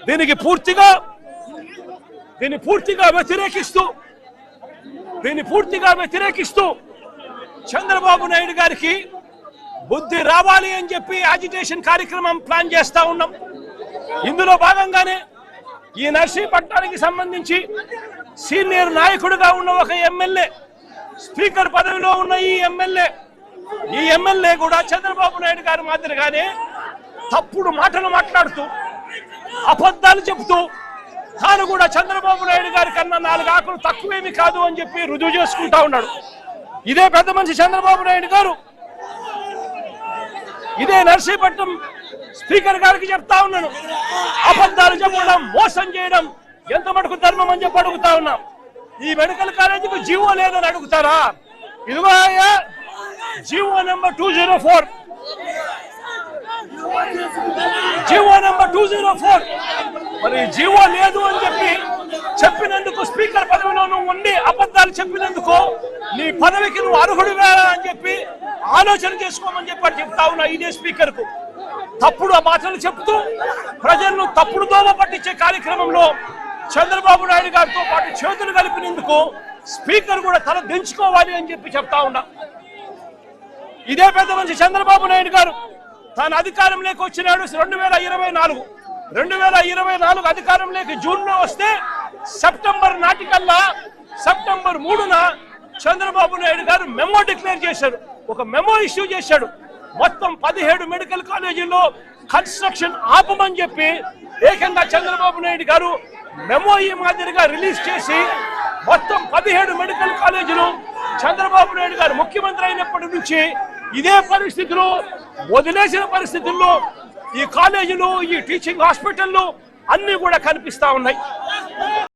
దీన్ని పూర్తిగా వ్యతిరేకిస్తూ చంద్రబాబు నాయుడు గారికి బుద్ధి రావాలి అని చెప్పి అజిటేషన్ కార్యక్రమం ప్లాన్ చేస్తా ఉన్నాం. ఇందులో భాగంగానే ఈ నర్సీపట్నానికి సంబంధించి సీనియర్ నాయకుడిగా ఉన్న ఒక ఎమ్మెల్యే, స్పీకర్ పదవిలో ఉన్న ఈ ఎమ్మెల్యే కూడా చంద్రబాబు నాయుడు గారి మాదిరిగానే తప్పుడు మాటలు మాట్లాడుతూ అబద్ధాలు చెబుతూ తాను కూడా చంద్రబాబు నాయుడు గారి కన్నా 4 ఆకులు తక్కువేమి కాదు అని చెప్పి రుజువు చేసుకుంటా ఉన్నాడు. ఇదే పెద్ద మనిషి చంద్రబాబు నాయుడు గారు ఇదే నర్సీపట్నం స్పీకర్ గారికి చెప్తా ఉన్నాను, అబద్ధాలు చెప్పడం, మోసం చేయడం ఎంత మటుకు ధర్మం అని చెప్పి అడుగుతా ఉన్నాం. ఈ మెడికల్ కాలేజీకి జీవో లేదని అడుగుతారా? ఇదిగో జీవో నెంబర్ 204, జీవో నెంబర్ 204. మరి జీవో లేదు అని చెప్పినందుకు స్పీకర్ పదవిలో నువ్వు ఉండి అబద్ధాలు చెప్పినందుకు నీ పదవికి నువ్వు అర్హుడు వేరా అని చెప్పి ఆలోచన చేసుకోమని చెప్పి చెప్తా ఉన్నా. ఇదే స్పీకర్ కు తప్పుడు మాటలు చెప్తూ ప్రజలను తప్పుడు దోమ పట్టించే కార్యక్రమంలో చంద్రబాబు నాయుడు గారితో పాటు చేతులు కలిపినందుకు స్పీకర్ కూడా తల దించుకోవాలి అని చెప్పి చెప్తా ఉన్నా. ఇదే పెద్ద మనిషి చంద్రబాబు నాయుడు గారు తాను అధికారంలోకి వచ్చినాడు 2024 అధికారంలోకి జూన్లో వస్తే సెప్టెంబర్ నాటికల్లా సెప్టెంబర్ 3న చంద్రబాబు నాయుడు గారు మెమో డిక్లేర్ చేశారు, ఒక మెమో ఇష్యూ చేశాడు. మొత్తం 17 మెడికల్ కాలేజీల్లో కన్స్ట్రక్షన్ ఆపమని చెప్పి ఏకంగా చంద్రబాబు నాయుడు గారు మెమో ఈ మాదిరిగా రిలీజ్ చేసి మొత్తం 17 మెడికల్ కాలేజీలు చంద్రబాబు నాయుడు గారు ముఖ్యమంత్రి అయినప్పటి నుంచి ఇదే పరిస్థితులు వదిలేసిన పరిస్థితుల్లో ఈ కాలేజీలు, ఈ టీచింగ్ హాస్పిటళ్ళు అన్ని కూడా కనిపిస్తా ఉన్నాయి.